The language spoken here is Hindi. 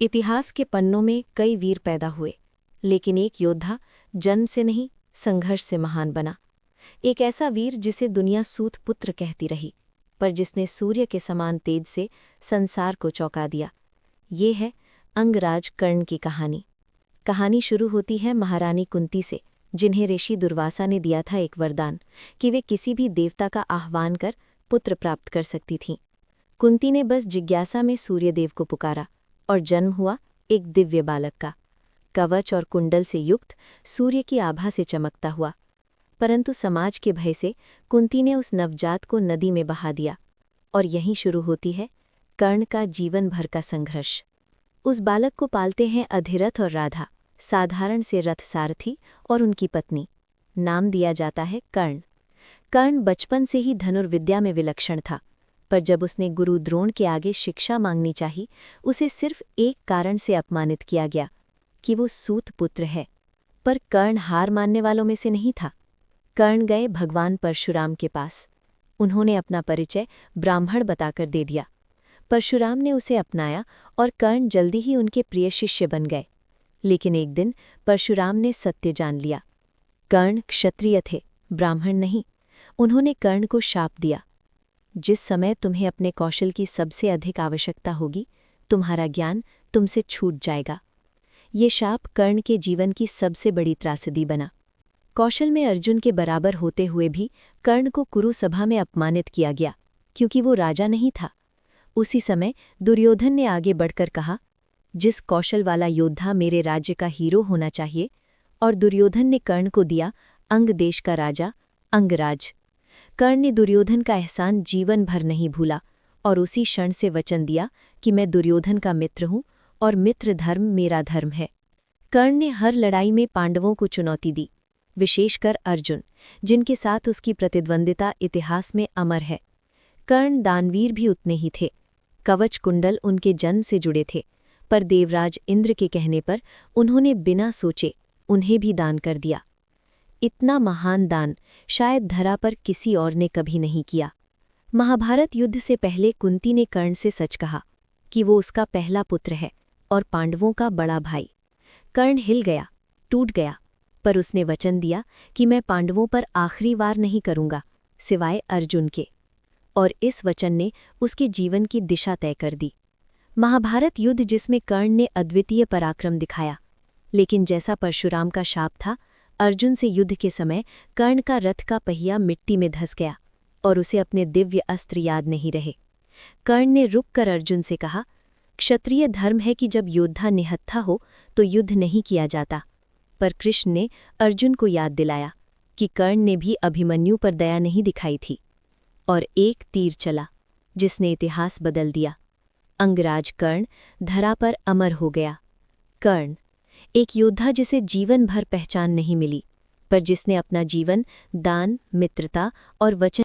इतिहास के पन्नों में कई वीर पैदा हुए, लेकिन एक योद्धा जन्म से नहीं, संघर्ष से महान बना। एक ऐसा वीर जिसे दुनिया सूत पुत्र कहती रही, पर जिसने सूर्य के समान तेज से संसार को चौंका दिया। ये है अंगराज कर्ण की कहानी। कहानी शुरू होती है महारानी कुंती से, जिन्हें ऋषि दुर्वासा ने दिया था एक वरदान कि वे किसी भी देवता का आह्वान कर पुत्र प्राप्त कर सकती थीं। कुंती ने बस जिज्ञासा में सूर्यदेव को पुकारा और जन्म हुआ एक दिव्य बालक का, कवच और कुंडल से युक्त, सूर्य की आभा से चमकता हुआ। परंतु समाज के भय से कुंती ने उस नवजात को नदी में बहा दिया, और यहीं शुरू होती है कर्ण का जीवन भर का संघर्ष। उस बालक को पालते हैं अधिरथ और राधा, साधारण से रथ सारथी और उनकी पत्नी। नाम दिया जाता है कर्ण। कर्ण बचपन से ही धनुर्विद्या में विलक्षण था, पर जब उसने गुरु द्रोण के आगे शिक्षा मांगनी चाही, उसे सिर्फ एक कारण से अपमानित किया गया कि वो सूत पुत्र है। पर कर्ण हार मानने वालों में से नहीं था। कर्ण गए भगवान परशुराम के पास। उन्होंने अपना परिचय ब्राह्मण बताकर दे दिया। परशुराम ने उसे अपनाया और कर्ण जल्दी ही उनके प्रिय शिष्य बन गए। लेकिन एक दिन परशुराम ने सत्य जान लिया। कर्ण क्षत्रिय थे, ब्राह्मण नहीं। उन्होंने कर्ण को शाप दिया, जिस समय तुम्हें अपने कौशल की सबसे अधिक आवश्यकता होगी, तुम्हारा ज्ञान तुमसे छूट जाएगा। ये शाप कर्ण के जीवन की सबसे बड़ी त्रासदी बना। कौशल में अर्जुन के बराबर होते हुए भी कर्ण को कुरुसभा में अपमानित किया गया, क्योंकि वो राजा नहीं था। उसी समय दुर्योधन ने आगे बढ़कर कहा, जिस कौशल वाला योद्धा मेरे राज्य का हीरो होना चाहिए, और दुर्योधन ने कर्ण को दिया अंग देश का राजा, अंगराज। कर्ण ने दुर्योधन का एहसान जीवन भर नहीं भूला और उसी क्षण से वचन दिया कि मैं दुर्योधन का मित्र हूँ और मित्र धर्म मेरा धर्म है। कर्ण ने हर लड़ाई में पांडवों को चुनौती दी, विशेषकर अर्जुन, जिनके साथ उसकी प्रतिद्वंदिता इतिहास में अमर है। कर्ण दानवीर भी उतने ही थे। कवच कुंडल उनके जन्म से जुड़े थे, पर देवराज इंद्र के कहने पर उन्होंने बिना सोचे उन्हें भी दान कर दिया। इतना महान दान शायद धरा पर किसी और ने कभी नहीं किया। महाभारत युद्ध से पहले कुंती ने कर्ण से सच कहा कि वो उसका पहला पुत्र है और पांडवों का बड़ा भाई। कर्ण हिल गया, टूट गया, पर उसने वचन दिया कि मैं पांडवों पर आखिरी वार नहीं करूंगा, सिवाय अर्जुन के। और इस वचन ने उसके जीवन की दिशा तय कर दी। महाभारत युद्ध जिसमें कर्ण ने अद्वितीय पराक्रम दिखाया, लेकिन जैसा परशुराम का शाप था, अर्जुन से युद्ध के समय कर्ण का रथ का पहिया मिट्टी में धंस गया और उसे अपने दिव्य अस्त्र याद नहीं रहे। कर्ण ने रुककर अर्जुन से कहा, क्षत्रिय धर्म है कि जब योद्धा निहत्था हो तो युद्ध नहीं किया जाता। पर कृष्ण ने अर्जुन को याद दिलाया कि कर्ण ने भी अभिमन्यु पर दया नहीं दिखाई थी। और एक तीर चला जिसने इतिहास बदल दिया। अंगराज कर्ण धरा पर अमर हो गया। कर्ण एक योद्धा जिसे जीवन भर पहचान नहीं मिली, पर जिसने अपना जीवन दान, मित्रता और वचन